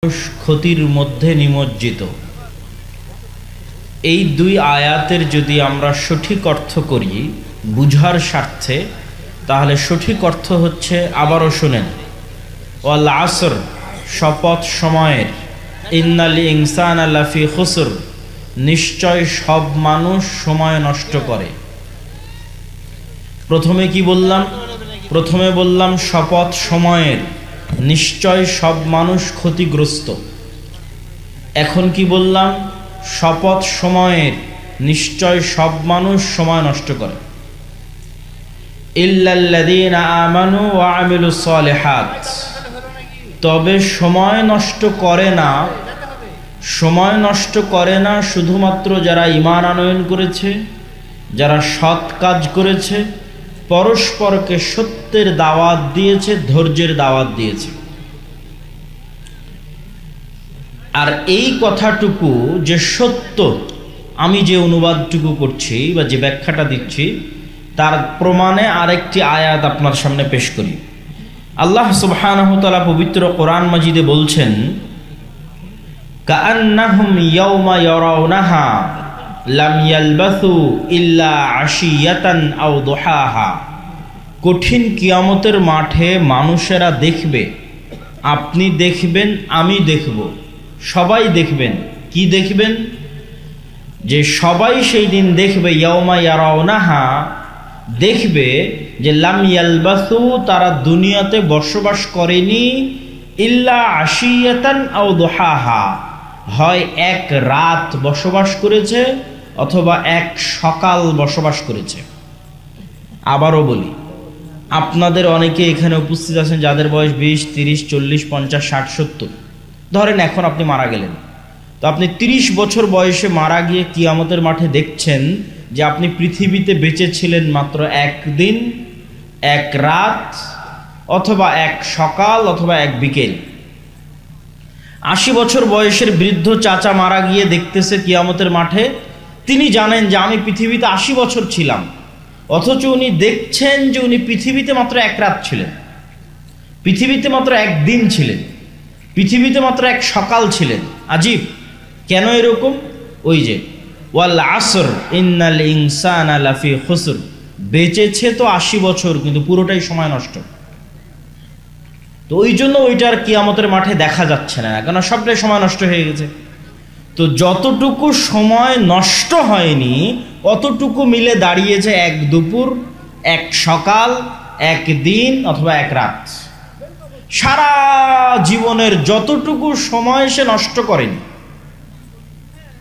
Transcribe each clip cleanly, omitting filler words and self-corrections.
ক্ষতির মধ্যে নিমজ্জিত। এই দুই আয়াতের যদি আমরা সঠিক অর্থ করি বুঝার স্বার্থে, তাহলে সঠিক অর্থ হচ্ছে, আবারও শুনেন, ওয়াল আসর, শপথ সময়ের, ইন্নাল ইনসানা লাফি খুসর, নিশ্চয় সব মানুষ সময় নষ্ট করে। প্রথমে কি বললাম? প্রথমে বললাম শপথ সময়ের, নিশ্চয় সব মানুষ ক্ষতিগ্রস্ত। এখন কি বললাম? শপথ সময়ের, নিশ্চয় সব মানুষ সময় নষ্ট করে। ইল্লাল্লাযীনা আমানু ওয়া আমিলুস সালিহাত, তবে সময় নষ্ট করে না, সময় নষ্ট করে না শুধুমাত্র যারা ঈমান আনয়ন করেছে, যারা সৎ কাজ করেছে, পরস্পরকে সত্যের দাওয়াত দিয়েছে, ধৈর্যের দাওয়াত দিয়েছে। আর এই কথাটুকু যে সত্য, আমি যে অনুবাদটুকু করছি বা যে ব্যাখ্যাটা দিচ্ছি, তার প্রমাণে আরেকটি আয়াত আপনার সামনে পেশ করি। আল্লাহ সুবহানাহু ওয়া তাআলা পবিত্র কোরআন মাজিদে বলছেন, কাআন্নাহুম ইয়াওমা ইয়ারাউনাহা লাম ইয়ালবাসু ইল্লা আশিয়াতান আও দুহাহা। কঠিন কিয়ামতের মাঠে মানুষেরা দেখবে, আপনি দেখবেন, আমি দেখব, সবাই দেখবেন। কি দেখবেন? যে সবাই সেই দিন দেখবে, ইয়াওমা ইয়ারাউনাহা, দেখবে যে লাম ইয়ালবাসু, তারা দুনিয়াতে বসবাস করেনি, ইল্লা আশিয়াতান আও দুহাহা, হয় এক রাত বসবাস করেছে অথবা এক সকাল বসবাস করেছে। আবারও বলি, আপনাদের অনেকে এখানে উপস্থিত আছেন যাদের বয়স 20, 30, 40, 50, 60, 70। ধরেন এখন আপনি মারা গেলেন, তো আপনি 30 বছর বয়সে মারা গিয়ে কিয়ামতের মাঠে দেখছেন যে আপনি পৃথিবীতে বেঁচে ছিলেন মাত্র একদিন, এক রাত, অথবা এক সকাল, অথবা এক বিকেল। 80 বছর বয়সের বৃদ্ধ চাচা মারা গিয়ে দেখতেছে কিয়ামতের মাঠে, তিনি জানেন যে আমি পৃথিবীতে 80 বছর ছিলাম, অথচ উনি দেখছেন যে উনি পৃথিবীতে মাত্র এক রাত ছিলেন, পৃথিবীতে মাত্র একদিন ছিলেন, পৃথিবীতে মাত্র এক সকাল ছিলেন। আজীব! কেন এরকম? ওই যে ওয়াল আসর ইন্নাল ইনসানা লাফি খুসর, বেঁচেছে তো 80 বছর, কিন্তু পুরোটাই সময় নষ্ট। তো ওই জন্য ওইটার কিয়ামতের মাঠে দেখা যাচ্ছে না, কেন সবটাই সময় নষ্ট হয়ে গেছে। তো যতটুকু সময় নষ্ট হয়নি অতটুকু মিলে দাঁড়িয়েছে এক দুপুর, এক সকাল, এক দিন, অথবা এক রাত। সারা জীবনের যতটুকু সময় সে নষ্ট করেনি।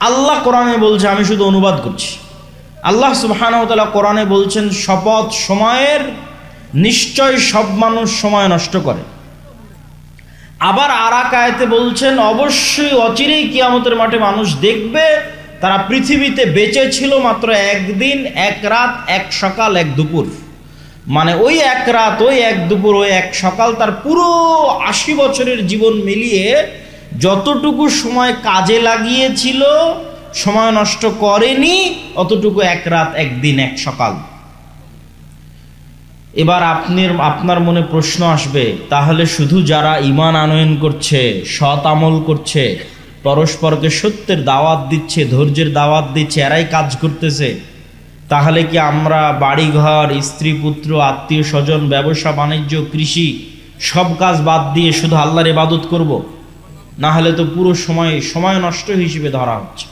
আল্লাহ কোরআনে বলছে, আমি শুধু অনুবাদ করছি, আল্লাহ সুবহানাহু ওয়া তাআলা কোরআনে বলছেন শপথ সময়ের, নিশ্চয় সব মানুষ সময় নষ্ট করে। আবার আরেক আয়াতে বলছেন, অবশ্যই অচিরেই কিয়ামতের মাঠে মানুষ দেখবে তারা পৃথিবীতে বেঁচে ছিল মাত্র একদিন, এক রাত, এক সকাল, এক দুপুর। মানে ওই এক রাত, ওই এক দুপুর, ওই এক সকাল, তার পুরো 80 বছরের জীবন মিলিয়ে যতটুকু সময় কাজে লাগিয়েছিল, সময় নষ্ট করেনি, অতটুকু এক রাত, একদিন, এক সকাল। এবার আপনার মনে প্রশ্ন আসবে, তাহলে শুধু যারা ঈমান আনয়ন করছে, সৎ আমল করছে, পরস্পরকে সত্যের দাওয়াত দিচ্ছে, ধৈর্যের দাওয়াত দিচ্ছে, এরাই কাজ করতেছে, তাহলে কি আমরা বাড়িঘর, স্ত্রী পুত্র, আত্মীয় স্বজন, ব্যবসা বাণিজ্য, কৃষি সব কাজ বাদ দিয়ে শুধু আল্লাহর ইবাদত করব? না হলে তো পুরো সময় নষ্ট হিসেবে ধরা হচ্ছে।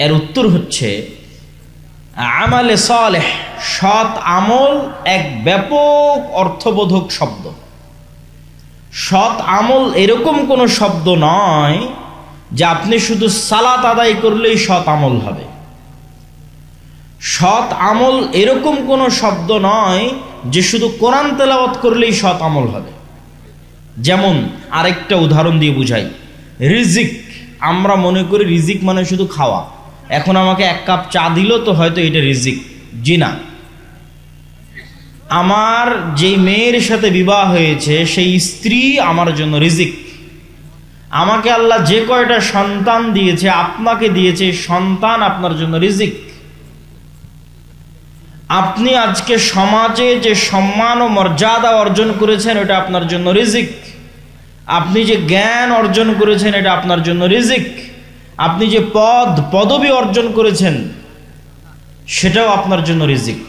এর উত্তর হচ্ছে, আমালে সালেহ, সৎ আমল এক ব্যাপক অর্থবোধক শব্দ। সৎ আমল এরকম কোনো শব্দ নয় যে আপনি শুধু সালাত আদায় করলেই সৎ আমল হবে। সৎ আমল এরকম কোনো শব্দ নয় যে শুধু কোরআন তেলাওয়াত করলেই সৎ আমল হবে। যেমন আরেকটা উদাহরণ দিয়ে বুঝাই, রিজিক। আমরা মনে করি রিজিক মানে শুধু খাওয়া। এখন আমাকে এক কাপ চা দিল তো হয়তো এটা রিজিক। জি না, আমার যেই মেয়ের সাথে বিবাহ হয়েছে সেই স্ত্রী আমার জন্য রিজিক। আমাকে আল্লাহ যে কয়টা সন্তান দিয়েছে, আপনাকে দিয়েছে, সন্তান আপনার জন্য রিজিক। আপনি আজকে সমাজে যে সম্মান ও মর্যাদা অর্জন করেছেন, ওটা আপনার জন্য রিজিক। আপনি যে জ্ঞান অর্জন করেছেন এটা আপনার জন্য রিজিক, আপনি যে পদবি অর্জন করেছেন সেটাও আপনার জন্য রিজিক,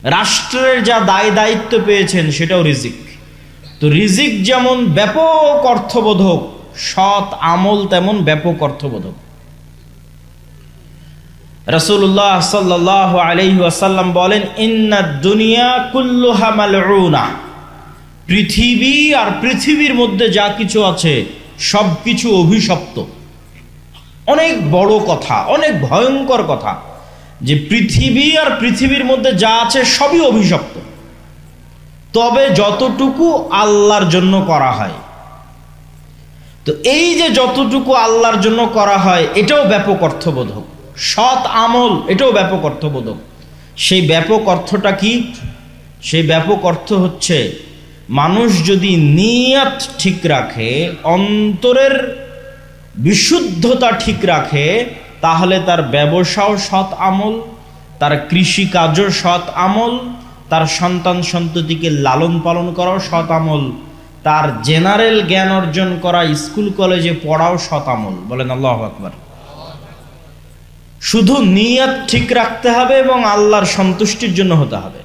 রাষ্ট্রের যা দায় দায়িত্ব পেয়েছেন সেটাও রিজিক। তো রিজিক যেমন ব্যাপক অর্থবোধক, সৎ আমল তেমন ব্যাপক অর্থবোধক। রাসূলুল্লাহ সাল্লাল্লাহু আলাইহি ওয়াসাল্লাম বলেন, ইন্নাদ দুনিয়া কুল্লুহা মালউনা, পৃথিবী আর পৃথিবীর মধ্যে যা কিছু আছে সব কিছু অভিশপ্ত। অনেক বড় কথা, অনেক ভয়ঙ্কর কথা, যে পৃথিবী আর পৃথিবীর মধ্যে যা আছে সবই অভিশপ্ত, তবে যতটুকু আল্লাহর জন্য করা হয়। তো এই যে যতটুকু আল্লাহর জন্য করা হয় এটাও ব্যাপক অর্থবোধক, সৎ আমল এটাও ব্যাপক অর্থবোধক। সেই ব্যাপক অর্থটা কি? সেই ব্যাপক অর্থ হচ্ছে, মানুষ যদি নিয়ত ঠিক রাখে, অন্তরের বিশুদ্ধতা ঠিক রাখে, তাহলে তার ব্যবসাও সৎ আমল, তার কৃষিকাজও সৎ আমল, তার সন্তান সন্ততিকে লালন পালন করাও সৎ আমল, তার জেনারেল জ্ঞান অর্জন করা, স্কুল কলেজে পড়াও সৎ আমল। বলেন আল্লাহু আকবার। শুধু নিয়ত ঠিক রাখতে হবে এবং আল্লাহর সন্তুষ্টির জন্য হতে হবে।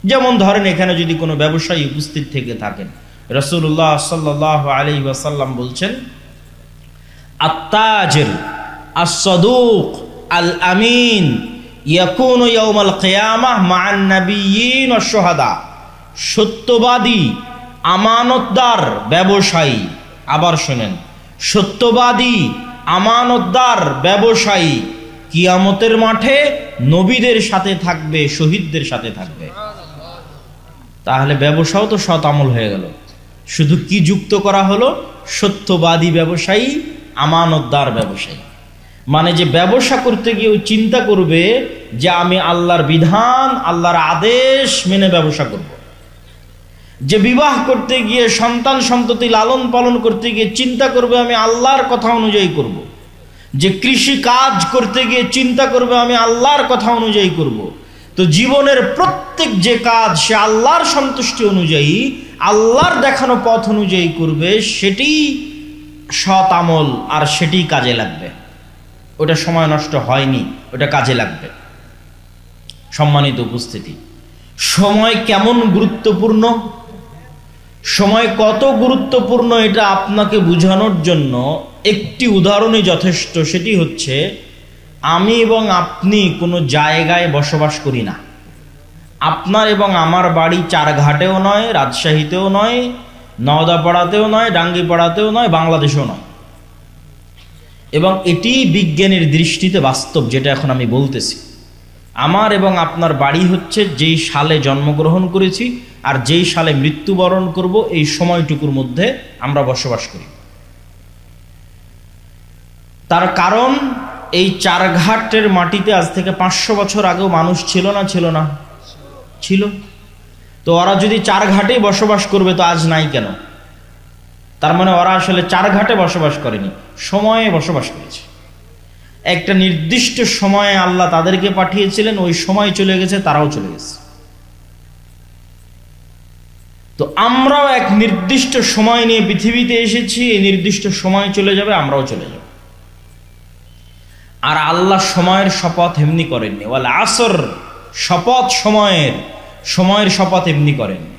যেমন ধরেন, এখানে যদি কোনো ব্যবসায়ী উপস্থিত থেকে থাকেন, রাসূলুল্লাহ সাল্লাল্লাহু আলাইহি ওয়াসাল্লাম বলছেন, আত-তাজির আস-সাদুক আল-আমিন ইয়াকুনু ইয়াউমাল কিয়ামাহ মা'আন নাবিয়্যিন ওয়াশ শুহাদা। সত্যবাদী, আমানতদার ব্যবসায়ী, আবার শুনেন, সত্যবাদী, আমানতদার ব্যবসায়ী কিয়ামতের মাঠে নবীদের সাথে থাকবে, শহীদদের সাথে থাকবে। তাহলে ব্যবসাও তো সৎ আমল হয়ে গেল। শুধু কি যুক্ত করা হলো? সত্যবাদী ব্যবসায়ী, আমানতদার ব্যবসায়ী। মানে যে ব্যবসা করতে গিয়ে চিন্তা করবে যে আমি আল্লাহর বিধান, আল্লাহর আদেশ মেনে ব্যবসা করব। যে বিবাহ করতে গিয়ে, সন্তান সন্ততি লালন পালন করতে গিয়ে চিন্তা করবে আমি আল্লাহর কথা অনুযায়ী করব। যে কৃষি কাজ করতে গিয়ে চিন্তা করবে আমি আল্লাহর কথা অনুযায়ী করব। তো জীবনের প্রত্যেক যে কাজ সে আল্লাহর সন্তুষ্টি অনুযায়ী, আল্লাহর দেখানো পথ অনুযায়ী করবে, সেটি সৎ আমল, আর সেটি কাজে লাগবে। ওটা সময় নষ্ট হয়নি, ওটা কাজে লাগবে। সম্মানিত উপস্থিতি, সময় কেমন গুরুত্বপূর্ণ, সময় কত গুরুত্বপূর্ণ এটা আপনাকে বোঝানোর জন্য একটি উদাহরণই যথেষ্ট। সেটি হচ্ছে, আমি এবং আপনি কোনো জায়গায় বসবাস করি না। আপনার এবং আমার বাড়ি চারঘাটেও নয়, রাজশাহীতেও নয়, নওদাপাড়াতেও নয়, ডাঙ্গিপাড়াতেও নয়, বাংলাদেশেও নয়। এবং এটি বিজ্ঞানের দৃষ্টিতে বাস্তব, যেটা এখন আমি বলতেছি। আমার এবং আপনার বাড়ি হচ্ছে যেই সালে জন্মগ্রহণ করেছি আর যেই সালে মৃত্যুবরণ করব, এই সময়টুকুর মধ্যে আমরা বসবাস করি। তার কারণ, এই চারঘাটের মাটিতে আজ থেকে 500 বছর আগেও মানুষ ছিল না? ছিল না? ছিল। তো ওরা যদি চারঘাটেই বসবাস করবে তো আজ নাই কেন? তার মানে ওরা আসলে চারঘাটে বসবাস করেনি, সময়ে বসবাস করেছে। একটা নির্দিষ্ট সময়ে আল্লাহ তাদেরকে পাঠিয়েছিলেন, ওই সময় চলে গেছে, তারাও চলে গেছে। তো আমরাও এক নির্দিষ্ট সময় নিয়ে পৃথিবীতে এসেছি, এই নির্দিষ্ট সময় চলে যাবে, আমরাও চলে যাব। আর আল্লাহ সময়ের শপথ এমনি করেননি। ওয়াল আসর, শপথ সময়ের শপথ এমনি করেননি।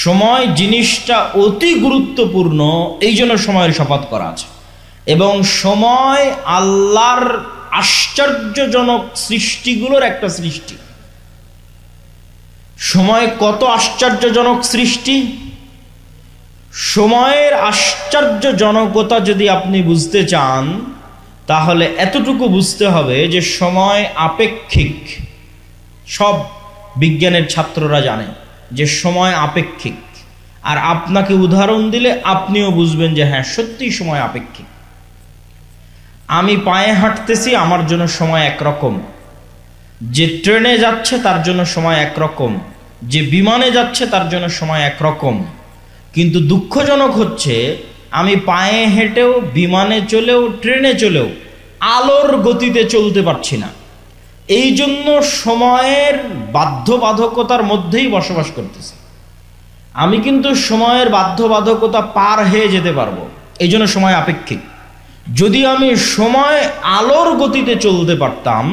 সময় জিনিসটা অতি গুরুত্বপূর্ণ, এই জন্য সময়ের শপথ করা আছে। এবং সময় আল্লাহর আশ্চর্যজনক সৃষ্টিগুলোর একটা সৃষ্টি। সময় কত আশ্চর্যজনক সৃষ্টি! সময়ের আশ্চর্যজনকতা যদি আপনি বুঝতে চান, তাহলে এতটুকু বুঝতে হবে যে সময় আপেক্ষিক। সব বিজ্ঞানের ছাত্ররা জানে যে সময় আপেক্ষিক। আর আপনাকে উদাহরণ দিলে আপনিও বুঝবেন যে হ্যাঁ, সত্যিই সময় আপেক্ষিক। আমি পায়ে হাঁটতেছি, আমার জন্য সময় একরকম। যে ট্রেনে যাচ্ছে তার জন্য সময় একরকম, যে বিমানে যাচ্ছে তার জন্য সময় একরকম। কিন্তু দুঃখজনক হচ্ছে, আমি পায়ে হেঁটেও, বিমানে চলেও, ট্রেনে চলেও আলোর গতিতে চলতে পারছি না। এই জন্য সময়ের বাধ্যবাধকতার মধ্যেই বসবাস করতেছি। আমি কিন্তু সময়ের বাধ্যবাধকতা পার হয়ে যেতে পারবো, এই জন্য সময় আপেক্ষিক। যদি আমি সময় আলোর গতিতে চলতে পারতাম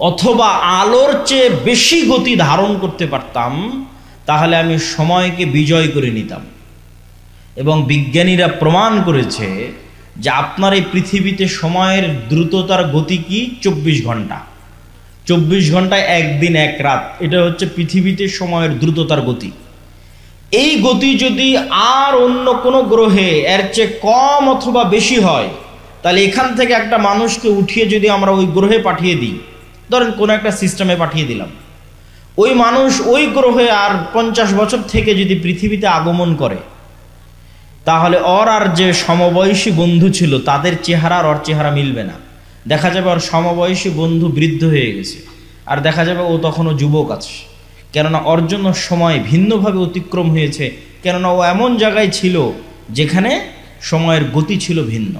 অথবা আলোর চেয়ে বেশি গতি ধারণ করতে পারতাম, তাহলে আমি সময়কে বিজয় করে নিতাম। এবং বিজ্ঞানীরা প্রমাণ করেছে যে আপনার এই পৃথিবীতে সময়ের দ্রুততার গতি কি 24 ঘন্টা। 24 ঘন্টায় একদিন এক রাত, এটা হচ্ছে পৃথিবীতে সময়ের দ্রুততার গতি। এই গতি যদি আর অন্য কোনো গ্রহে এর চেয়ে কম অথবা বেশি হয়, তাহলে এখান থেকে একটা মানুষকে উঠিয়ে যদি আমরা ওই গ্রহে পাঠিয়ে দিই, ধরেন কোনো একটা সিস্টেমে পাঠিয়ে দিলাম, ওই মানুষ ওই গ্রহে আর 50 বছর থেকে যদি পৃথিবীতে আগমন করে, তাহলে ওর আর যে সমবয়সী বন্ধু ছিল তাদের চেহারা আর ওর চেহারা মিলবে না। দেখা যাবে ওর সমবয়সী বন্ধু বৃদ্ধ হয়ে গেছে, আর দেখা যাবে ও তখনও যুবক আছে। কেননা ওর জন্য সময় ভিন্নভাবে অতিক্রম হয়েছে, কেননা ও এমন জায়গায় ছিল যেখানে সময়ের গতি ছিল ভিন্ন।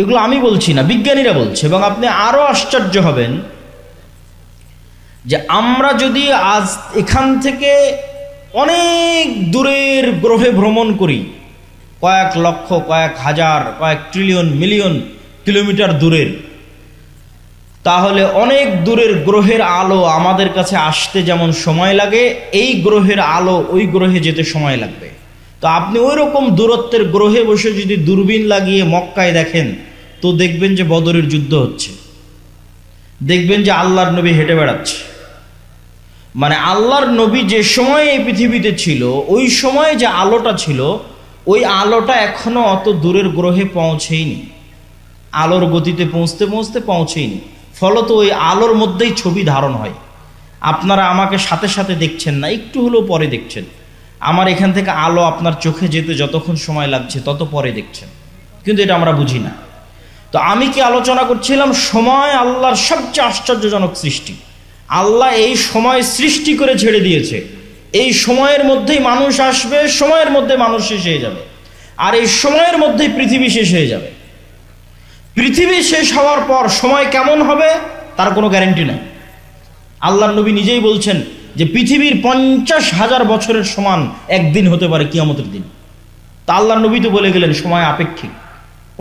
এগুলো আমি বলছি না, বিজ্ঞানীরা বলছে। এবং আপনি আরও আশ্চর্য হবেন যে আমরা যদি আজ এখান থেকে অনেক দূরের গ্রহে ভ্রমণ করি, কয়েক লক্ষ, কয়েক হাজার, কয়েক ট্রিলিয়ন, মিলিয়ন কিলোমিটার দূরের, তাহলে অনেক দূরের গ্রহের আলো আমাদের কাছে আসতে যেমন সময় লাগে, এই গ্রহের আলো ওই গ্রহে যেতে সময় লাগবে। তো আপনি ওই রকম দূরত্বের গ্রহে বসে যদি দূরবীন লাগিয়ে মক্কায় দেখেন, তো দেখবেন যে বদরের যুদ্ধ হচ্ছে, দেখবেন যে আল্লাহর নবী হেঁটে বেড়াচ্ছে। মানে আল্লাহর নবী যে সময় এই পৃথিবীতে ছিল, ওই সময় যে আলোটা ছিল, ওই আলোটা এখনো অত দূরের গ্রহে পৌঁছেইনি, আলোর গতিতে পৌঁছতে পৌঁছতে পৌঁছেইনি। ফলত ওই আলোর মধ্যেই ছবি ধারণ হয়। আপনারা আমাকে সাথে সাথে দেখছেন না, একটু হলেও পরে দেখছেন। আমার এখান থেকে আলো আপনার চোখে যেতে যতক্ষণ সময় লাগছে তত পরে দেখছেন, কিন্তু এটা আমরা বুঝি না। তো আমি কি আলোচনা করছিলাম, সময় আল্লাহর সবচেয়ে আশ্চর্যজনক সৃষ্টি। আল্লাহ এই সময় সৃষ্টি করে ছেড়ে দিয়েছে। এই সময়ের মধ্যেই মানুষ আসবে, সময়ের মধ্যে মানুষ শেষ হয়ে যাবে, আর এই সময়ের মধ্যেই পৃথিবী শেষ হয়ে যাবে। পৃথিবী শেষ হওয়ার পর সময় কেমন হবে তার কোনো গ্যারান্টি নেই। আল্লাহর নবী নিজেই বলছেন যে পৃথিবীর 50,000 বছরের সমান একদিন হতে পারে কিয়ামতের দিন। তা আল্লাহর নবী তো বলে গেলেন সময় আপেক্ষিক।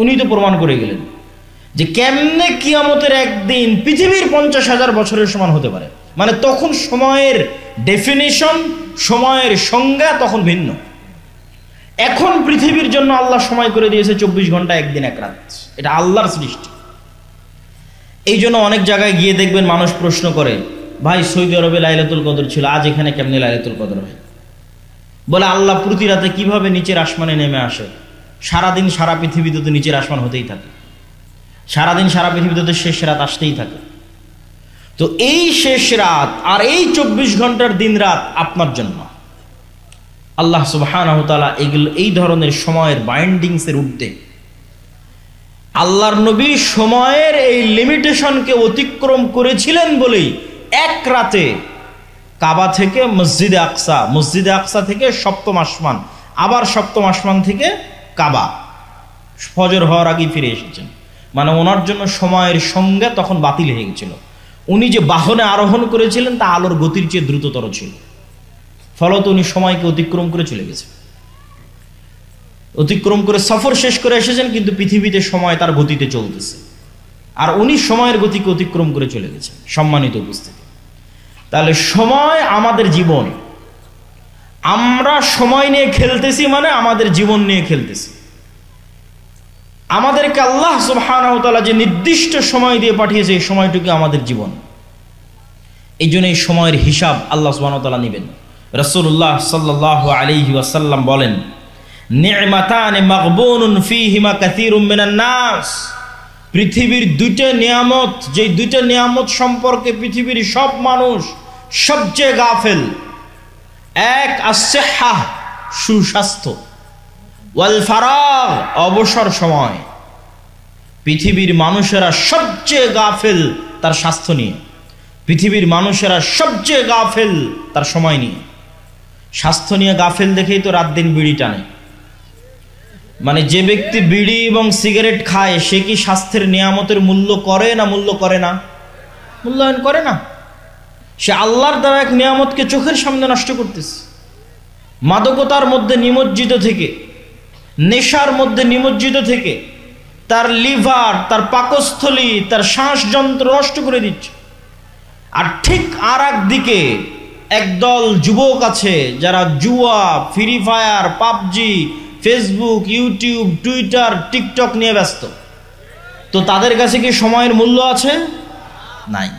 উনি তো প্রমাণ করে গেলেন যে কেমনে কিয়ামতের একদিন পৃথিবীর 50,000 বছরের সমান হতে পারে। মানে তখন সময়ের ডেফিনিশন, সময়ের সংজ্ঞা তখন ভিন্ন। এখন পৃথিবীর জন্য আল্লাহ সময় করে দিয়েছে 24 ঘন্টা একদিন এক রাত। এটা আল্লাহর সৃষ্টি। এই জন্য অনেক জায়গায় গিয়ে দেখবেন মানুষ প্রশ্ন করে, ভাই সৌদি আরবে লাইলাতুল কদর ছিল, আজ এখানে কেমনে লাইলাতুল কদর হয়? বলে আল্লাহ প্রতি রাতে কিভাবে নিচের আসমানে নেমে আসে? সারাদিন সারা পৃথিবীতে তো নিচের আসমান হতেই থাকে, সারাদিন সারা পৃথিবীতে তো শেষ রাত আসতেই থাকে। তো এই শেষ রাত আর এই 24 ঘন্টার দিন রাত আপনার জন্য। আল্লাহ সুবহানাহু ওয়া তাআলা এই ধরনের সময়ের বাইন্ডিংসের ঊর্ধ্বে। আল্লাহর নবী সময়ের এই লিমিটেশনকে অতিক্রম করেছিলেন বলেই এক রাতে কাবা থেকে মসজিদে আকসা, মসজিদে আকসা থেকে সপ্তম আসমান, আবার সপ্তম আসমান থেকে কাবা, ফজর হওয়ার আগেই ফিরে এসেছেন। মানে ওনার জন্য সময়ের সংজ্ঞা তখন বাতিল হয়ে গেছিল। উনি যে বাহনে আরোহণ করেছিলেন তা আলোর গতির চেয়ে দ্রুততর ছিল, ফলত উনি সময়কে অতিক্রম করে চলে গেছেন, অতিক্রম করে সফর শেষ করে এসেছেন, কিন্তু পৃথিবীতে সময় তার গতিতে চলতেছে, আর উনি সময়ের গতিকে অতিক্রম করে চলে গেছেন। সম্মানিত উপস্থিতি, তাহলে সময় আমাদের জীবন। আমরা সময় নিয়ে খেলতেছি মানে আমাদের জীবন নিয়ে খেলতেছি। আমাদেরকে আল্লাহ সুবহানাহু ওয়া তাআলা যে নির্দিষ্ট সময় দিয়ে পাঠিয়েছে, এই সময়টুকু আমাদের জীবন। এই জন্য এই সময়ের হিসাব আল্লাহ সুবহানাহু ওয়া তাআলা নেবেন। রাসূলুল্লাহ সাল্লাল্লাহু আলাইহি ওয়াসাল্লাম বলেন, নি'মাতান মাগবুনুন ফীহিমা কাসীরুম মিনান নাস। পৃথিবীর দুইটা নিয়ামত, যে দুইটা নিয়ামত সম্পর্কে পৃথিবীর সব মানুষ সবচেয়ে গাফেল। এক আস-সিহ্হাহ, সুস্বাস্থ্য, ওয়াল ফারাগ, অবসর সময়। পৃথিবীর মানুষেরা সবচেয়ে গাফেল তার স্বাস্থ্য নিয়ে, পৃথিবীর মানুষেরা সবচেয়ে গাফেল তার সময় নিয়ে। স্বাস্থ্য নিয়ে গাফেল দেখেই তো রাত দিন বিড়ি টানে। মানে যে ব্যক্তি বিড়ি এবং সিগারেট খায় সে কি স্বাস্থ্যের নিয়ামতের মূল্য করে না মূল্য করে না? মূল্যায়ন করে না। সে আল্লাহর দেওয়া এক নিয়ামতকে চোখের সামনে নষ্ট করতেছে। মাদকতার মধ্যে নিমজ্জিত থেকে, নেশার মধ্যে নিমজ্জিত থেকে তার লিভার, তার পাকস্থলী, তার শ্বাসযন্ত্র নষ্ট করে দিচ্ছে। আর ঠিক আর একদিকে একদল যুবক আছে যারা জুয়া, free fire, PUBG, Facebook, YouTube, Twitter, TikTok নিয়ে ব্যস্ত। তো তাদের কাছে কি সময়ের মূল্য আছে? নাই।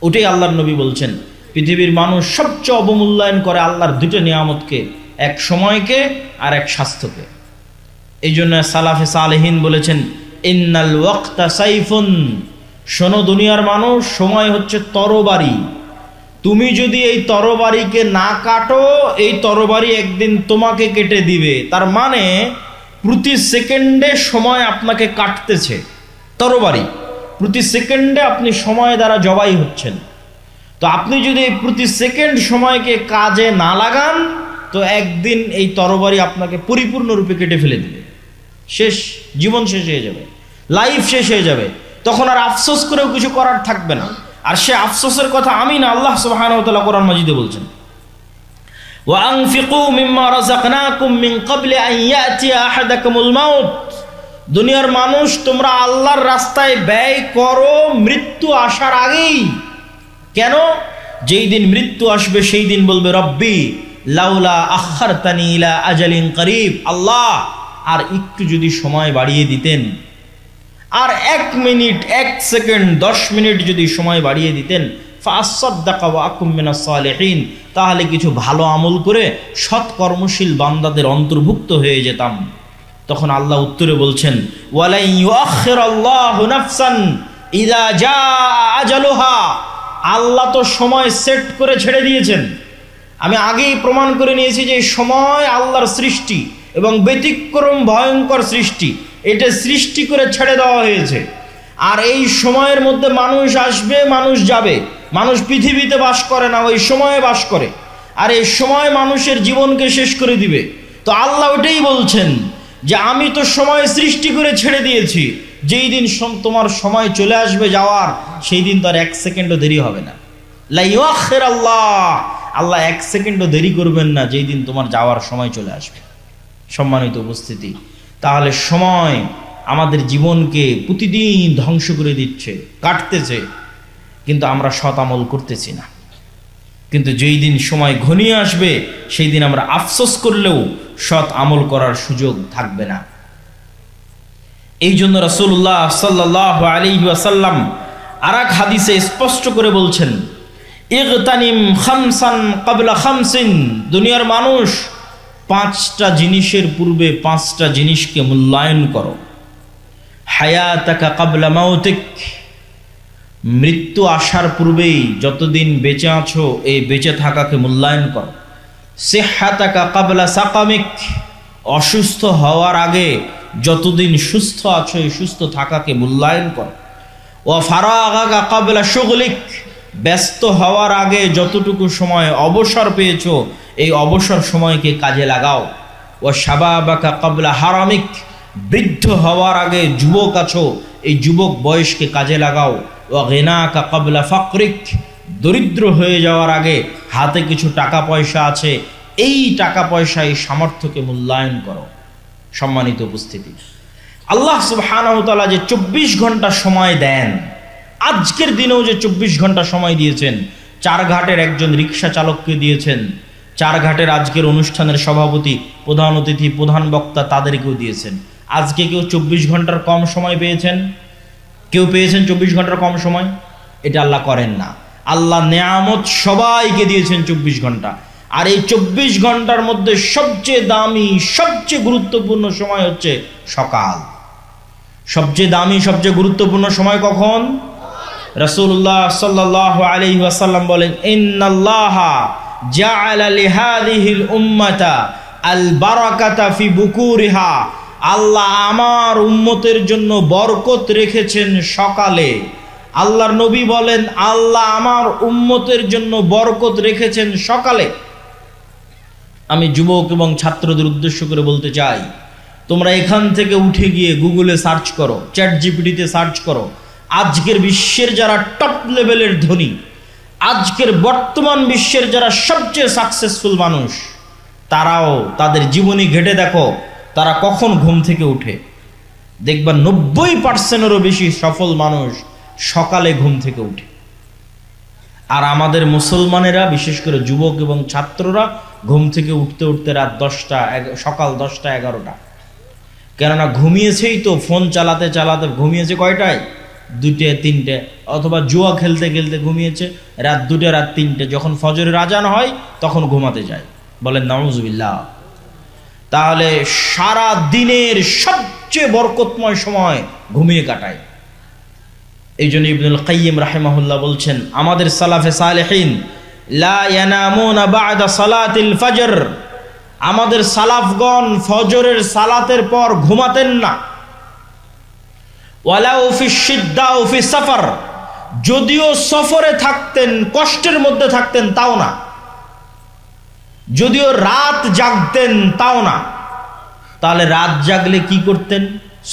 ওটাই আল্লাহর নবী বলছেন, পৃথিবীর মানুষ সবচেয়ে অবমূল্যায়ন করে আল্লাহর দুটো নিয়ামতকে, এক সময়কে আর এক স্বাস্থ্যকে। এই জন্য সালাফে সালেহিন বলেছেন, ইন্নাল ওয়াক্তা সাইফুন, শোনো দুনিয়ার মানুষ, সময় হচ্ছে তরবারি। তুমি যদি এই তরবারিকে না কাটো, এই তরবারি একদিন তোমাকে কেটে দিবে। তার মানে প্রতি সেকেন্ডে সময় আপনাকে কাটতেছে। তরবারি প্রতি সেকেন্ডে আপনি সময় দ্বারা জবাই হচ্ছেন। তো আপনি যদি প্রতি সেকেন্ড সময়কে কাজে না লাগান, তো একদিন এই তরবারি আপনাকে পরিপূর্ণরূপে কেটে ফেলে দিবে। শেষ, জীবন শেষ হয়ে যাবে, লাইফ শেষ হয়ে যাবে। তখন আর আফসোস করেও কিছু করার থাকবে না। আর সে আফসোসের কথা আমি না, আল্লাহ সুবহানাহু ওয়া তাআলা কোরআন মাজিদে বলছেন, ওয়া আনফিকু মিম্মা রাযাকনাকুম মিন ক্বাবলি আন ইয়াতিয়া আহাদাকুমুল মাউত। দুনিয়ার মানুষ, তোমরা আল্লাহর রাস্তায় ব্যয় করো মৃত্যু আসার আগেই। কেন? যেই দিন মৃত্যু আসবে সেই দিন বলবে, রব্বি লাউলা আখারতানি ইলা আজালিন করিব, আল্লাহ আর একটু যদি সময় বাড়িয়ে দিতেন, আর 1 মিনিট, 1 সেকেন্ড, 10 মিনিট যদি সময় বাড়িয়ে দিতেন, ফাসাদদাকা ওয়া আকুম মিনাস সালিহিন, তাহলে কিছু ভালো আমল করে সৎ কর্মশীল বান্দাদের অন্তর্ভুক্ত হয়ে যেতাম। তখন আল্লাহ উত্তরে বলছেন, ওয়ালা ইউআখিরাল্লাহু নাফসান ইযা জাআ আজালুহা, আল্লাহ তো সময় সেট করে ছেড়ে দিয়েছেন। আমি আগেই প্রমাণ করে নিয়েছি যে সময় আল্লাহর সৃষ্টি এবং ব্যতিক্রম ভয়ঙ্কর সৃষ্টি। এটা সৃষ্টি করে ছেড়ে দেওয়া হয়েছে। আর এই সময়ের মধ্যে মানুষ আসবে, মানুষ যাবে। মানুষ পৃথিবীতে বাস করে না, ওই সময়ে বাস করে। আর এই সময় মানুষের জীবনকে শেষ করে দিবে। তো আল্লাহ ওটাই বলছেন যে আমি তো সময় সৃষ্টি করে ছেড়ে দিয়েছি। যেই দিন তোমার সময় চলে আসবে যাওয়ার, সেই দিন তো আর 1 সেকেন্ডও দেরি হবে না। লা ইউআখিরাল্লাহ, আল্লাহ 1 সেকেন্ডও দেরি করবেন না যেই দিন তোমার যাওয়ার সময় চলে আসবে। সম্মানিত উপস্থিতি, তাহলে সময় আমাদের জীবনকে প্রতিদিন ধ্বংস করে দিচ্ছে, কাটতেছে, কিন্তু আমরা সৎ আমল করতেছি না। কিন্তু যেই দিন সময় ঘনিয়ে আসবে, সেই দিন আমরা আফসোস করলেও সৎ আমল করার সুযোগ থাকবে না। এই জন্য রাসূলুল্লাহ সাল্লাল্লাহু আলাইহি ওয়াসাল্লাম আরেক হাদিসে স্পষ্ট করে বলছেন, ইগতানিম খামসান ক্বাবলা খামসিন, দুনিয়ার মানুষ 5টা জিনিসের পূর্বে 5টা জিনিসকে মূল্যায়ন করো। হায়াতাকা ক্বাবলা মাউতিক, মৃত্যু আসার পূর্বেই যতদিন বেঁচে আছো এই বেঁচে থাকাকে মূল্যায়ন করো। সিহহাতাকা ক্বাবলা সাকামিক, অসুস্থ হওয়ার আগে যতদিন সুস্থ আছো এই সুস্থ থাকাকে মূল্যায়ন করো। ওয়া ফারাগাকা ক্বাবলা শুগলিক, ব্যস্ত হওয়ার আগে যতটুকু সময় অবসর পেয়েছো এই অবসর সময়কে কাজে লাগাও। ওয়া শাবাবাকা ক্বাবলা হারামিক, বৃদ্ধ হওয়ার আগে যুবক আছো এই যুবক বয়সকে কাজে লাগাও। ওয়া গিনাকা ক্বাবলা ফাকরিক, দরিদ্র হয়ে যাওয়ার আগে হাতে কিছু টাকা পয়সা আছে, এই টাকা পয়সা, এই সামর্থ্যকে মূল্যায়ন করো। সম্মানিত উপস্থিতি, আল্লাহ সুবহানাহু ওয়া তাআলা যে 24 ঘন্টা সময় দেন, আজকের দিনেও যে 24 ঘন্টা সময় দিয়েছেন, চারঘাটের একজন রিক্সা চালককে দিয়েছেন, চারঘাটের আজকের অনুষ্ঠানের সভাপতি, প্রধান অতিথি, প্রধান বক্তা, তাদেরকেও দিয়েছেন। আজকে কেউ 24 ঘন্টার কম সময় পেয়েছেন? কেউ পেয়েছেন 24 ঘন্টার কম সময়? এটা আল্লাহ করেন না। আল্লাহ নেয়ামত সবাইকে দিয়েছেন 24 ঘন্টা। আর এই 24 ঘন্টার মধ্যে সবচেয়ে দামি, সবচেয়ে গুরুত্বপূর্ণ সময় হচ্ছে সকাল। সবচেয়ে দামি, সবচেয়ে গুরুত্বপূর্ণ সময় কখন? রাসূলুল্লাহ সাল্লাল্লাহু আলাইহি ওয়াসাল্লাম বলেন, ইন্নাল্লাহা জাআলা লিহাযিহিল উম্মাতা আল বারাকাতা ফি বুকুরিহা, আল্লাহ আমার উম্মতের জন্য বরকত রেখেছেন সকালে। আল্লাহর নবী বলেন, আল্লাহ আমার উম্মতের জন্য বরকত রেখেছেন সকালে। আমি যুবক এবং ছাত্রদের উদ্দেশ্য করে বলতে চাই, তোমরা এখান থেকে উঠে গিয়ে গুগলে সার্চ করো, চ্যাট জিপিটিতে সার্চ করো, আজকের বিশ্বের যারা টপ লেভেলের ধনী, আজকের বর্তমান বিশ্বের যারা সবচেয়ে সাকসেসফুল মানুষ, তারাও তাদের জীবনী ঘেটে দেখো তারা কখন ঘুম থেকে উঠে, দেখবা 90%-এরও বেশি সফল মানুষ সকালে ঘুম থেকে উঠে। আর আমাদের মুসলমানেরা, বিশেষ করে যুবক এবং ছাত্ররা, ঘুম থেকে উঠতে উঠতে রাত 10টা, সকাল 10টা 11টা। কেননা ঘুমিয়েছেই তো, ফোন চালাতে চালাতে ঘুমিয়েছে কয়টায়? 2টে 3টে, অথবা জুয়া খেলতে খেলতে ঘুমিয়েছে রাত 2টে রাত 3টে। যখন ফজরের আজান হয় তখন ঘুমাতে যায়। বলেন নাউজুবিল্লাহ। তাহলে সারা দিনের সবচেয়ে বরকতময় সময় ঘুমিয়ে কাটায়। এই জন্য ইবনুল কাইয়িম রাহিমাহুল্লাহ বলছেন, আমাদের সালাফে সালেহিন লা ইয়ানামুনা বা'দা সালাতিল ফজর, আমাদের সালাফগণ ফজরের সালাতের পর ঘুমাতেন না। ওয়ালাউ ফি শিদ্দা ও ফি সফর, যদিও সফরে থাকতেন, কষ্টের মধ্যে থাকতেন তাও না। যদিও রাত জাগতেন তাও না। তাহলে রাত জাগলে কি করতেন,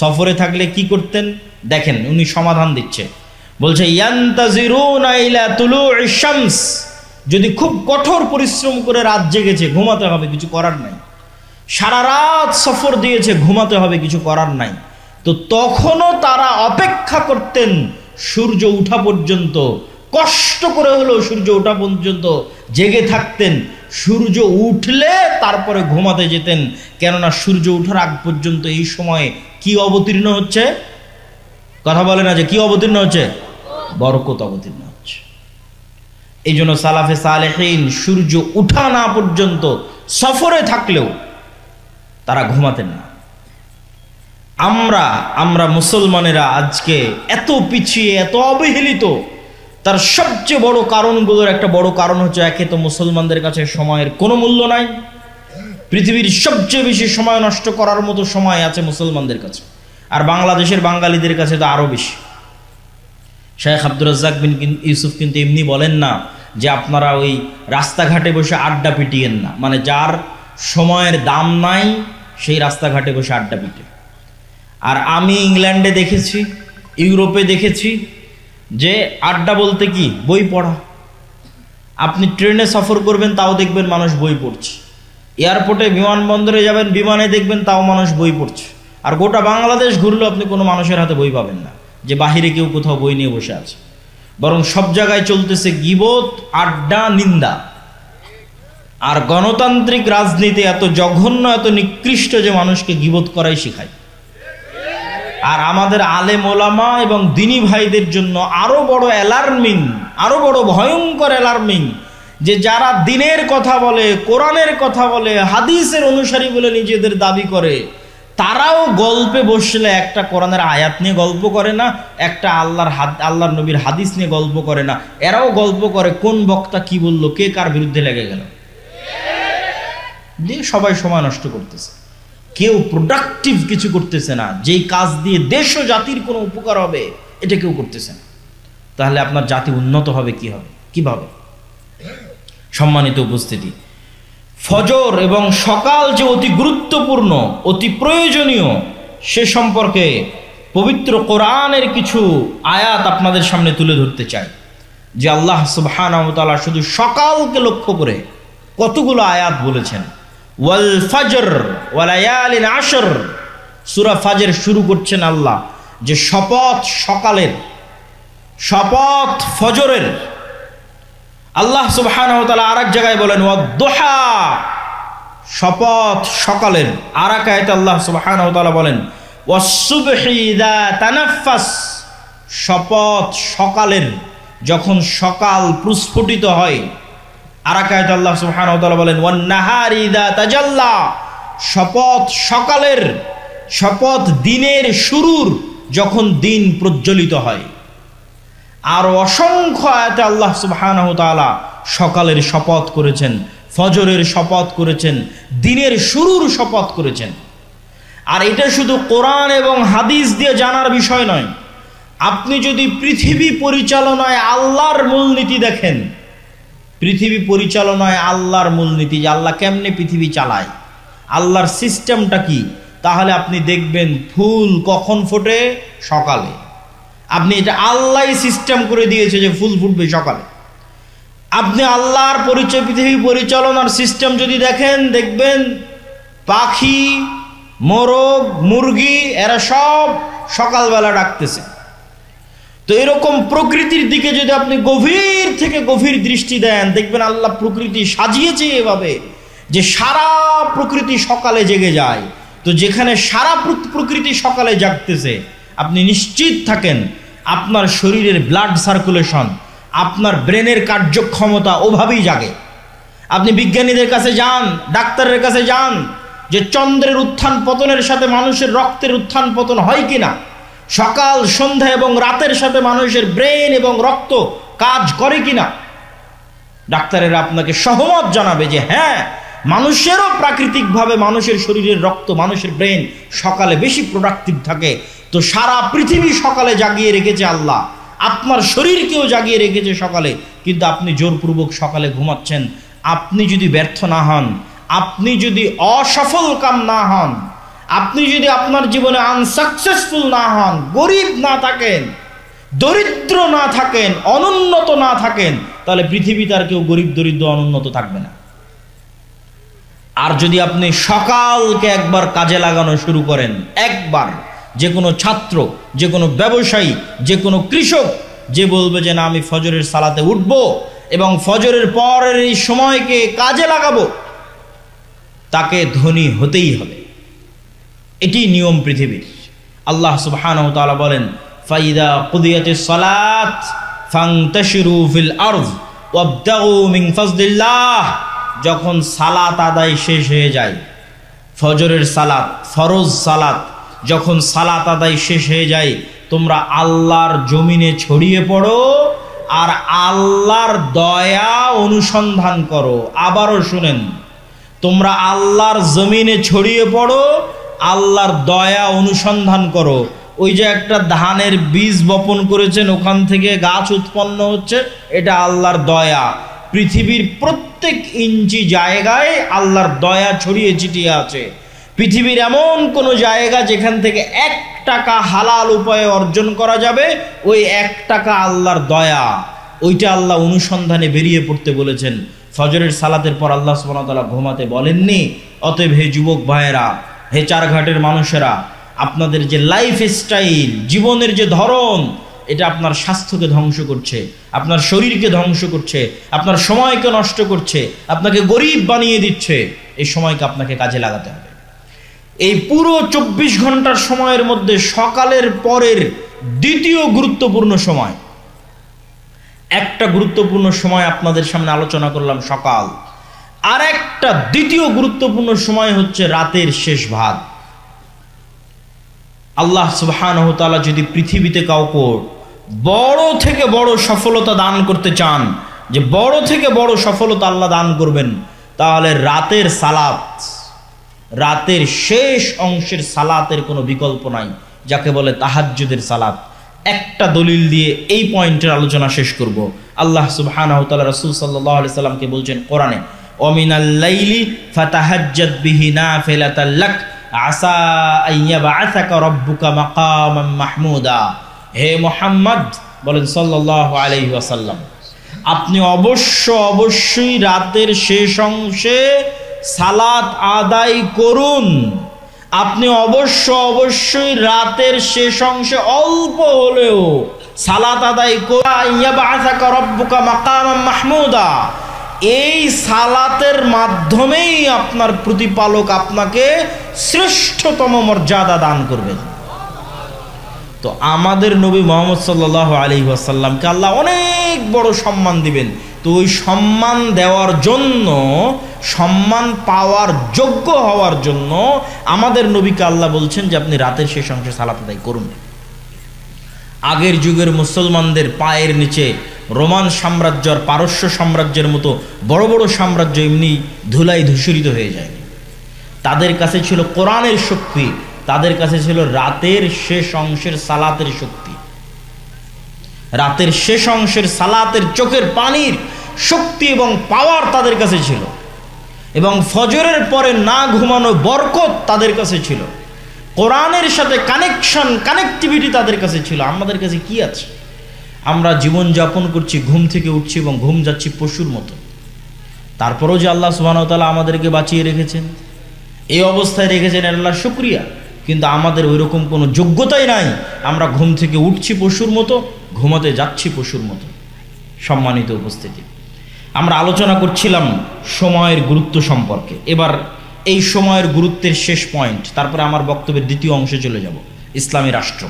সফরে থাকলে কি করতেন? দেখেন উনি সমাধান দিচ্ছে, বলছে ইয়ান্তাজিরুনা ইলা তুলু'ইশ শামস, যদি খুব কঠোর পরিশ্রম করে রাত জেগেছে, ঘুমাতে হবে, কিছু করার নাই। সারা রাত সফর দিয়েছে, ঘুমাতে হবে, কিছু করার নাই। তো তখনও তারা অপেক্ষা করতেন সূর্য ওঠা পর্যন্ত, কষ্ট করে হলেও সূর্য ওঠা পর্যন্ত জেগে থাকতেন। সূর্য উঠলে তারপরে ঘুমাতে যেতেন, কেননা সূর্য ওঠার আগ পর্যন্ত এই সময়ে কি অবতীর্ণ হচ্ছে? কথা বলে না যে কি অবতীর্ণ হচ্ছে? বরকত অবতীর্ণ হচ্ছে। এই জন্য সালাফে সালেহিন সূর্য উঠা না পর্যন্ত সফরে থাকলেও তারা ঘুমাতেন না। আমরা মুসলমানেরা আজকে এত পিছিয়ে, এত অবহেলিত, তার সবচেয়ে বড় কারণগুলোর একটা বড় কারণ হচ্ছে, একে তো মুসলমানদের কাছে সময়ের কোনো মূল্য নাই। পৃথিবীর সবচেয়ে বেশি সময় নষ্ট করার মতো সময় আছে মুসলমানদের কাছে, আর বাংলাদেশের বাঙালিদের কাছে তো আরো বেশি। শেখ আব্দুর রাজ্জাক বিন ইউসুফ কিন্তু এমনি বলেন না যে আপনারা ওই রাস্তাঘাটে বসে আড্ডা পিটিয়েন না, মানে যার সময়ের দাম নাই সেই রাস্তাঘাটে বসে আড্ডা পিটে। আর আমি ইংল্যান্ডে দেখেছি, ইউরোপে দেখেছি যে আড্ডা বলতে কি, বই পড়া। আপনি ট্রেনে সফর করবেন তাও দেখবেন মানুষ বই পড়ছে, এয়ারপোর্টে বিমানবন্দরে যাবেন বিমানে দেখবেন তাও মানুষ বই পড়ছে। আর গোটা বাংলাদেশ ঘুরলেও আপনি কোনো মানুষের হাতে বই পাবেন না যে বাহিরে কেউ কোথাও বই নিয়ে বসে আছে। বরং সব জায়গায় চলতেছে গীবত, আড্ডা, নিন্দা। আর গণতান্ত্রিক রাজনীতি এত জঘন্য, এত নিকৃষ্ট যে মানুষকে গীবত করাই শেখায়। আর আমাদের আলেম ওলামা এবং দিনী ভাইদের জন্য আরো বড় অ্যালার্মিং, আরো বড় ভয়ঙ্কর অ্যালার্মিং, যে যারা দিনের কথা বলে, কোরআনের কথা বলে, হাদিসের অনুসারী বলে নিজেদের দাবি করে, তারাও গল্পে বসলে একটা কোরআনের আয়াত নিয়ে গল্প করে না, একটা আল্লাহর নবীর হাদিস নিয়ে গল্প করে না। এরাও গল্প করে কোন বক্তা কি বললো, কে কার বিরুদ্ধে লেগে গেল, দিয়ে সবাই সময় নষ্ট করতেছে। কেউ প্রোডাক্টিভ কিছু করতেছে না, যেই কাজ দিয়ে দেশ ও জাতির কোনো উপকার হবে এটা কেউ করতেছে না। তাহলে আপনার জাতি উন্নত হবে কিভাবে? সম্মানিত উপস্থিতি, ফজর এবং সকাল যে অতি গুরুত্বপূর্ণ, অতি প্রয়োজনীয়, সে সম্পর্কে পবিত্র কোরআনের কিছু আয়াত আপনাদের সামনে তুলে ধরতে চাই। যে আল্লাহ সুবহানাহু ওয়া তাআলা শুধু সকালকে লক্ষ্য করে কতগুলো আয়াত বলেছেন। ওয়াল ফজর ওয়া লায়ালিন আশর, সূরা ফাজর শুরু করছেন আল্লাহ যে শপথ সকালের, শপথ ফজরের। আল্লাহ সুবহানাহু ওয়া তাআলা আরেক জায়গায় বলেন ওয়াদ-দুহা, শপথ সকালের। আরেক আয়াতে আল্লাহ সুবহানাহু ওয়া তাআলা বলেন ওয়াস-সুবহি ইযা তানাফাস, শপথ সকালের, যখন সকাল প্রস্ফুটিত হয়। আরেক আয়াতে আল্লাহ সুবহানাহু ওয়া তাআলা বলেন ওয়ান-নাহারি ইযা তাজাল্লা, শপথ সকালের, শপথ দিনের শুরুর, যখন দিন প্রজ্বলিত হয়। আর অসংখ্য আয়াতে আল্লাহ সুবহানাহু ওয়া তাআলা সকালের শপথ করেছেন, ফজরের শপথ করেছেন, দিনের শুরুর শপথ করেছেন। আর এটা শুধু কোরআন এবং হাদিস দিয়ে জানার বিষয় নয়। আপনি যদি পৃথিবী পরিচালনায় আল্লাহর মূলনীতি দেখেন, পৃথিবী পরিচালনায় আল্লাহর মূলনীতি, যে আল্লাহ কেমনে পৃথিবী চালায়, আল্লাহর সিস্টেমটা কি, তাহলে আপনি দেখবেন ফুল কখন ফোটে, সকালে। আপনি এটা আল্লাহই সিস্টেম করে দিয়েছে যে ফুল ফুটবে সকালে। আপনি আল্লাহর পরিচয়, পৃথিবী পরিচালনার সিস্টেম যদি দেখেন, দেখবেন পাখি, মোরগ, মুরগি এরা সব সকালবেলা ডাকতেছে। তো এরকম প্রকৃতির দিকে যদি আপনি গভীর থেকে গভীর দৃষ্টি দেন, দেখবেন আল্লাহ প্রকৃতি সাজিয়েছে এভাবে যে সারা প্রকৃতি সকালে জেগে যায়। তো যেখানে সারা প্রকৃতি সকালে জাগতেছে, আপনি নিশ্চিত থাকেন আপনার শরীরের ব্লাড সার্কুলেশন, আপনার ব্রেনের কার্যক্ষমতা ওভাবেই জাগে। আপনি বিজ্ঞানীদের কাছে যান, ডাক্তারের কাছে যান, যে চন্দ্রের উত্থান পতনের সাথে মানুষের রক্তের উত্থান পতন হয় কিনা, সকাল সন্ধ্যা এবং রাতের সাথে মানুষের ব্রেন এবং রক্ত কাজ করে কিনা। ডাক্তারেরা আপনাকে সহমত জানাবে যে হ্যাঁ, মানুষেরও প্রাকৃতিকভাবে মানুষের শরীরের রক্ত, মানুষের ব্রেন সকালে বেশি প্রোডাক্টিভ থাকে। তো সারা পৃথিবী সকালে জাগিয়ে রেখেছে আল্লাহ, আপনার শরীরকেও জাগিয়ে রেখেছে সকালে, কিন্তু আপনি জোরপূর্বক সকালে ঘুমাচ্ছেন। আপনি যদি ব্যর্থ না হন, আপনি যদি অসফল কাম না হন, আপনি যদি আপনার জীবনে আনসাকসেসফুল না হন, গরিব না থাকেন, দরিদ্র না থাকেন, অনুন্নত না থাকেন, তাহলে পৃথিবীতে আর কেউ গরিব, দরিদ্র, অনুন্নত থাকবে না। আর যদি আপনি সকালকে একবার কাজে লাগানো শুরু করেন, একবার, যে কোনো ছাত্র, যে কোনো ব্যবসায়ী, যে কোনো কৃষক যে বলবে যে না আমি ফজরের সালাতে উঠব এবং ফজরের পরের এই সময়কে কাজে লাগাবো, তাকে ধনী হতেই হবে। এটি নিয়ম পৃথিবীর। আল্লাহ সুবহানাহু ওয়া তাআলা বলেন, ফাইদা কুদিয়াতিস সালাত ফান্তাশিরু ফিল আরদ ওয়াবতাগু মিন ফাজলিল্লাহ। যখন সালাত আদায় শেষ হয়ে যায়, ফজরের সালাত, ফরজ সালাত, যখন সালাত আদায় শেষ হয়ে যায়, তোমরা আল্লাহর জমিনে ছড়িয়ে পড়ো আর আল্লাহর দয়া অনুসন্ধান করো। আবারও শুনেন, তোমরা আল্লাহর জমিনে ছড়িয়ে পড়ো, আল্লাহর দয়া অনুসন্ধান করো। ওই যে একটা ধানের বীজ বপন করেছেন, ওখান থেকে গাছ উৎপন্ন হচ্ছে, এটা আল্লাহর দয়া। পৃথিবীর প্রত্যেক ইঞ্চি জায়গায় আল্লাহর দয়া ছড়িয়ে ছিটিয়ে আছে। পৃথিবীর এমন কোনো জায়গা যেখান থেকে 1 টাকা হালাল উপায়ে অর্জন করা যাবে, ওই 1 টাকা আল্লাহর দয়া, ওইটা আল্লাহ অনুসন্ধানে বেরিয়ে পড়তে বলেছেন। ফজরের সালাতের পর আল্লাহ সুবহানাহু ওয়া তাআলা ঘুমাতে বলেননি। অতএব হে যুবক ভাইয়েরা, হে চারঘাটের মানুষেরা, আপনাদের যে লাইফ স্টাইল, জীবনের যে ধরন, এটা আপনার স্বাস্থ্যকে ধ্বংস করছে, আপনার শরীরকে ধ্বংস করছে, আপনার সময়কে নষ্ট করছে, আপনাকে গরিব বানিয়ে দিচ্ছে। এই সময়কে আপনাকে কাজে লাগাতে হবে। এই পুরো 24 ঘন্টার সময়ের মধ্যে সকালের পরের দ্বিতীয় গুরুত্বপূর্ণ সময়, একটা গুরুত্বপূর্ণ সময় আপনাদের সামনে আলোচনা করলাম সকাল, আর একটা দ্বিতীয় গুরুত্বপূর্ণ সময় হচ্ছে রাতের শেষ ভাগ। আল্লাহ সুবহানাহু ওয়া তাআলা যদি পৃথিবীতে কাউকে বড় থেকে বড় সফলতা দান করতে চান, যে বড় থেকে বড় সফলতা আল্লাহ দান করবেন, তাহলে রাতের সালাত, রাতের শেষ অংশের সালাতের কোনো বিকল্প নাই, যাকে বলে তাহাজ্জুদের সালাত। একটা দলিল দিয়ে এই পয়েন্টের আলোচনা শেষ করব। আল্লাহ সুবহানাহু ওয়া তাআলা রাসূল সাল্লাল্লাহু আলাইহি সাল্লামকে বলছেন কোরআনে, ওমিনাল লাইলি ফাতাহাজ্জাদ বিহি নাফিলাতাল লাক আসা আইয়াবাআসাকা রাব্বুকা মাকামান মাহমুদা। হে মুহাম্মদ বলেন সাল্লাল্লাহু আলাইহি ওয়াসাল্লাম, আপনি অবশ্যই রাতের শেষ অংশে সালাত আদায় করুন। আপনি অবশ্যই রাতের শেষ অংশে অল্প হলেও সালাত আদায় করুন। আইয়াবাআসাকা রাব্বুকা মাকামান মাহমুদা। এই সালাতের মাধ্যমেই আপনার প্রতিপালক আপনাকে শ্রেষ্ঠতম মর্যাদা দান করবেন। তো আমাদের নবী মুহাম্মদ সাল্লাল্লাহু আলাইহি ওয়াসাল্লামকে আল্লাহ অনেক বড় সম্মান দিবেন। তো ওই সম্মান দেওয়ার জন্য, সম্মান পাওয়ার যোগ্য হওয়ার জন্য আমাদের নবীকে আল্লাহ বলছেন যে আপনি রাতের শেষ অংশে সালাত আদায় করুন। আগের যুগের মুসলমানদের পায়ের নিচে রোমান সাম্রাজ্য আর পারস্য সাম্রাজ্যের মতো বড় বড় সাম্রাজ্য এমনি ধুলাই ধূসরিত হয়ে যায়নি। তাদের কাছে ছিল কোরআনের শক্তি, তাদের কাছে ছিল রাতের শেষ অংশের সালাতের শক্তি, রাতের শেষ অংশের সালাতের চোখের পানির শক্তি এবং পাওয়ার তাদের কাছে ছিল, এবং ফজরের পরে না ঘুমানো বরকত তাদের কাছে ছিল, কোরআনের সাথে কানেকটিভিটি তাদের কাছে ছিল। আমাদের কাছে কি আছে? আমরা জীবন যাপন করছি, ঘুম থেকে উঠছি এবং ঘুম যাচ্ছি পশুর মতো। তারপরেও যে আল্লাহ সুবহানাহু ওয়া তাআলা আমাদেরকে বাঁচিয়ে রেখেছেন, এই অবস্থায় রেখেছেন, আল্লাহর শুকরিয়া। কিন্তু আমাদের ওই রকম কোনো যোগ্যতাই নাই। আমরা ঘুম থেকে উঠছি পশুর মতো, ঘুমাতে যাচ্ছি পশুর মতো। সম্মানিত উপস্থিতি, আমরা আলোচনা করছিলাম সময়ের গুরুত্ব সম্পর্কে। এবার এই সময়ের গুরুত্বের শেষ পয়েন্ট, তারপরে আমার বক্তব্যের দ্বিতীয় অংশে চলে যাব, ইসলামী রাষ্ট্র।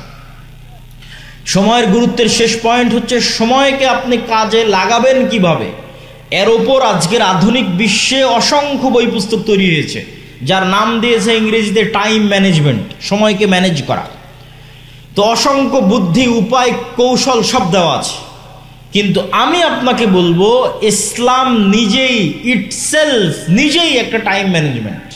সময়ের গুরুত্বের শেষ পয়েন্ট হচ্ছে সময়কে আপনি কাজে লাগাবেন কিভাবে। এর ওপর আজকের আধুনিক বিশ্বে অসংখ্য বই পুস্তক তৈরি হয়েছে, যার নাম দিয়েছে ইংরেজিতে টাইম ম্যানেজমেন্ট, সময়কে ম্যানেজ করা। তো অসংখ্য বুদ্ধি, উপায়, কৌশল সব দেওয়া আছে। কিন্তু আমি আপনাকে বলবো, ইসলাম নিজেই নিজেই একটা টাইম ম্যানেজমেন্ট।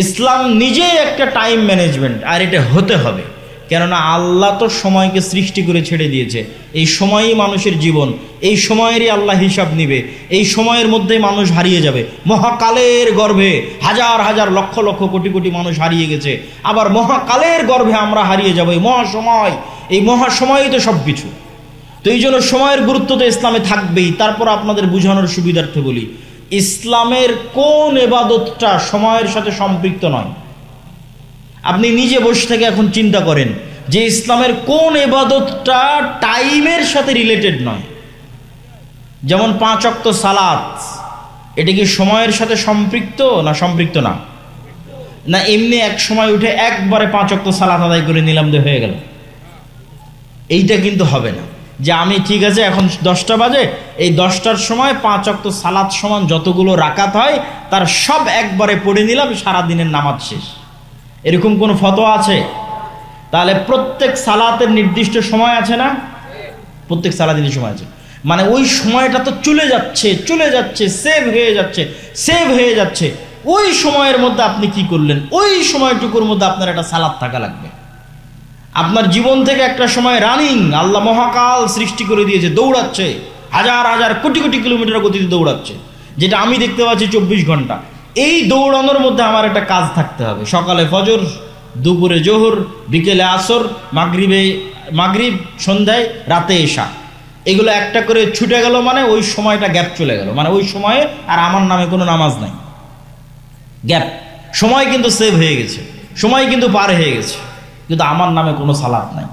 ইসলাম নিজেই একটা টাইম ম্যানেজমেন্ট, আর এটা হতে হবে। কেননা আল্লাহ তো সময়কে সৃষ্টি করে ছেড়ে দিয়েছে। এই সময়ই মানুষের জীবন, এই সময়েরই আল্লাহ হিসাব নিবে। এই সময়ের মধ্যে মানুষ হারিয়ে যাবে। মহাকালের গর্ভে হাজার হাজার লক্ষ লক্ষ কোটি কোটি মানুষ হারিয়ে গেছে, আবার মহাকালের গর্ভে আমরা হারিয়ে যাবো। এই মহাসময়, এই মহাসময়ই তো সব কিছু। তো এই জন্য সময়ের গুরুত্ব তো ইসলামে থাকবেই। তারপর আপনাদের বোঝানোর সুবিধার্থে বলি, ইসলামের কোন ইবাদতটা সময়ের সাথে সম্পৃক্ত নয়? আপনি নিজে বসে থেকে এখন চিন্তা করেন যে ইসলামের কোন ইবাদতটা টাইমের সাথে রিলেটেড নয়। যেমন 5 ওয়াক্ত সালাত, এটা কি সময়ের সাথে সম্পৃক্ত না সম্পৃক্ত না? না এমনি এক সময় উঠে একবারে 5 ওয়াক্ত সালাত আদায় করে নিলাম যে হয়ে গেল, এইটা কিন্তু হবে না। যে আমি ঠিক আছে এখন 10টা বাজে, এই 10টার সময় 5 ওয়াক্ত সালাত সমান যতগুলো রাকাত হয় তার সব একবারে পড়ে নিলাম, সারা দিনের নামাজ শেষ। এরকম কোন ফতোয়া আছে? তাহলে প্রত্যেক সালাতের নির্দিষ্ট সময় আছে না? প্রত্যেক সালাতের সময় আছে, মানে ওই সময়টা তো চলে যাচ্ছে, সেভ হয়ে যাচ্ছে। ওই সময়ের মধ্যে আপনি কি করলেন? ওই সময়টুকুর মধ্যে আপনার একটা সালাত থাকা লাগবে। আপনার জীবন থেকে একটা সময় রানিং, আল্লাহ মহাকাল সৃষ্টি করে দিয়েছে, দৌড়াচ্ছে, হাজার হাজার কোটি কোটি কিলোমিটার গতিতে দৌড়াচ্ছে, যেটা আমি দেখতে পাচ্ছি 24 ঘন্টা। এই দৌড়ানোর মধ্যে আমার একটা কাজ থাকতে হবে। সকালে ফজর, দুপুরে জোহর, বিকেলে আসর, মাগরিব, সন্ধ্যায়, রাতে এশা, এগুলো একটা করে ছুটে গেল, মানে ওই সময়টা গ্যাপ চলে গেল, মানে ওই সময়ে আর আমার নামে কোনো নামাজ নাই। গ্যাপ, সময় কিন্তু সেভ হয়ে গেছে, সময় কিন্তু পার হয়ে গেছে, কিন্তু আমার নামে কোনো সালাত নাই।